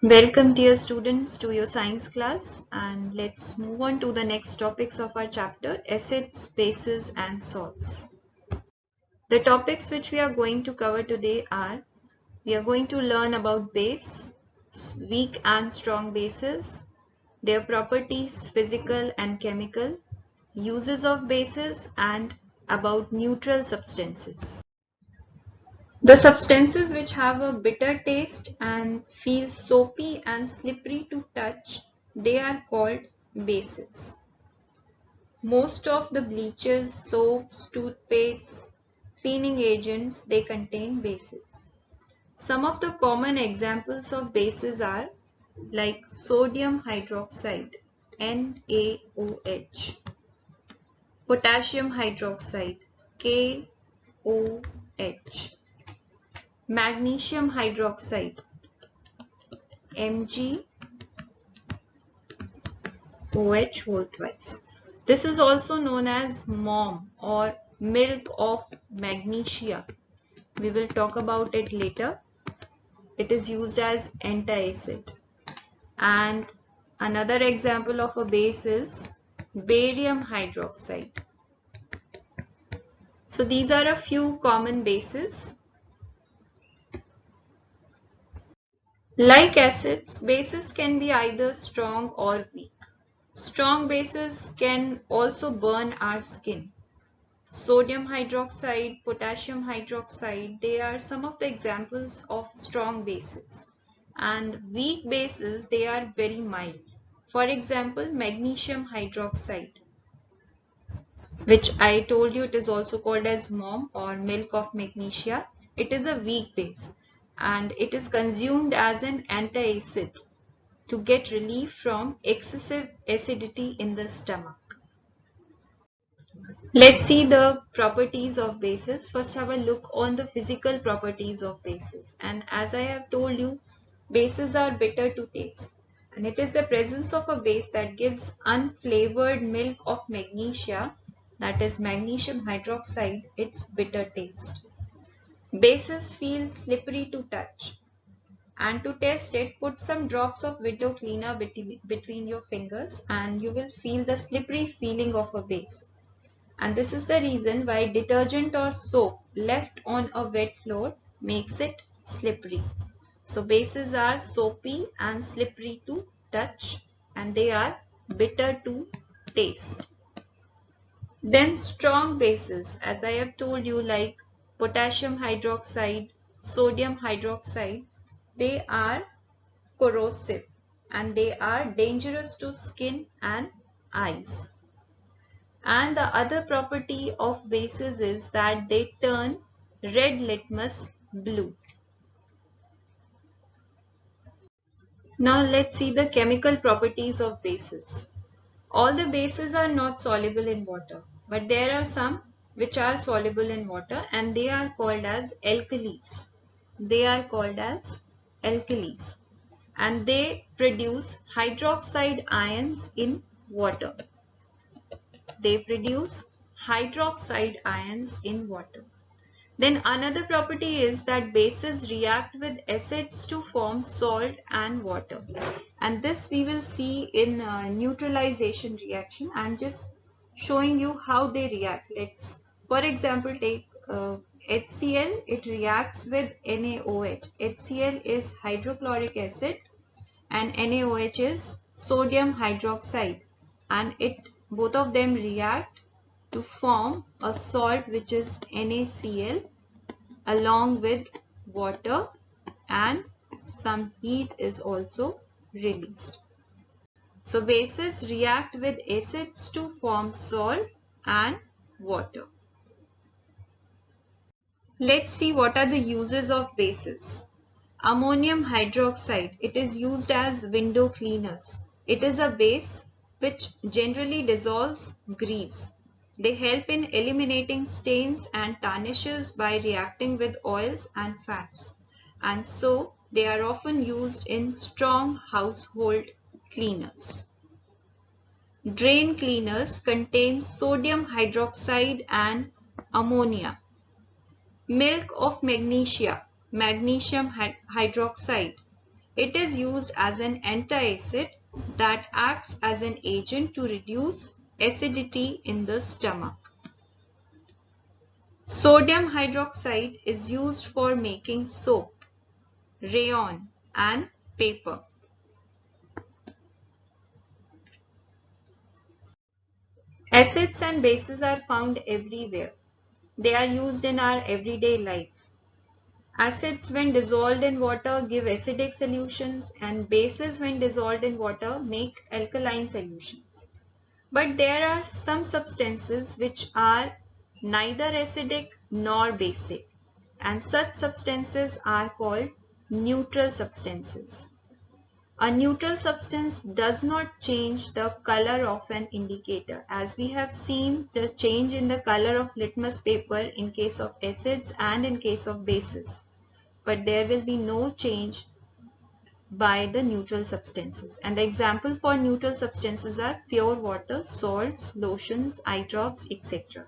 Welcome dear students to your science class, and let's move on to the next topics of our chapter, acids, bases and salts. The topics which we are going to cover today are, we are going to learn about base, weak and strong bases, their properties physical and chemical, uses of bases and about neutral substances. The substances which have a bitter taste and feel soapy and slippery to touch, they are called bases. Most of the bleaches, soaps, toothpastes, cleaning agents, they contain bases. Some of the common examples of bases are like sodium hydroxide, NaOH, potassium hydroxide, KOH, magnesium hydroxide, Mg OH whole twice. This is also known as MOM or milk of magnesia. We will talk about it later. It is used as antacid. And another example of a base is barium hydroxide. So these are a few common bases. Like acids, bases can be either strong or weak. Strong bases can also burn our skin. Sodium hydroxide, potassium hydroxide, they are some of the examples of strong bases. And weak bases, they are very mild. For example, magnesium hydroxide, which I told you it is also called as MOM or milk of magnesia. It is a weak base and it is consumed as an antacid to get relief from excessive acidity in the stomach. Let's see the properties of bases. First have a look on the physical properties of bases. And as I have told you, bases are bitter to taste. And it is the presence of a base that gives unflavored milk of magnesia, that is magnesium hydroxide, its bitter taste. Bases feel slippery to touch. And to test it, put some drops of window cleaner between your fingers and you will feel the slippery feeling of a base. And this is the reason why detergent or soap left on a wet floor makes it slippery. So bases are soapy and slippery to touch and they are bitter to taste. Then strong bases, as I have told you, like potassium hydroxide, sodium hydroxide, they are corrosive and they are dangerous to skin and eyes. And the other property of bases is that they turn red litmus blue. Now let's see the chemical properties of bases. All the bases are not soluble in water, but there are some which are soluble in water and they are called as alkalis. They are called as alkalis and they produce hydroxide ions in water. They produce hydroxide ions in water. Then another property is that bases react with acids to form salt and water. And this we will see in neutralization reaction. I'm just showing you how they react. Let's, for example, take HCl. It reacts with NaOH. HCl is hydrochloric acid and NaOH is sodium hydroxide. And both of them react to form a salt which is NaCl along with water and some heat is also released. So bases react with acids to form salt and water. Let's see what are the uses of bases. Ammonium hydroxide, it is used as window cleaners. It is a base which generally dissolves grease. They help in eliminating stains and tarnishes by reacting with oils and fats. And so they are often used in strong household cleaners. Drain cleaners contain sodium hydroxide and ammonia. Milk of magnesia, magnesium hydroxide. It is used as an antacid that acts as an agent to reduce acidity in the stomach. Sodium hydroxide is used for making soap, rayon, and paper. Acids and bases are found everywhere. They are used in our everyday life. Acids, when dissolved in water, give acidic solutions, and bases, when dissolved in water, make alkaline solutions. But there are some substances which are neither acidic nor basic, and such substances are called neutral substances. A neutral substance does not change the color of an indicator, as we have seen the change in the color of litmus paper in case of acids and in case of bases. But there will be no change by the neutral substances. And the example for neutral substances are pure water, salts, lotions, eye drops, etc.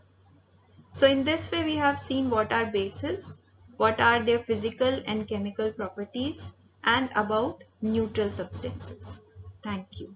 So in this way we have seen what are bases, what are their physical and chemical properties, and about neutral substances. Thank you.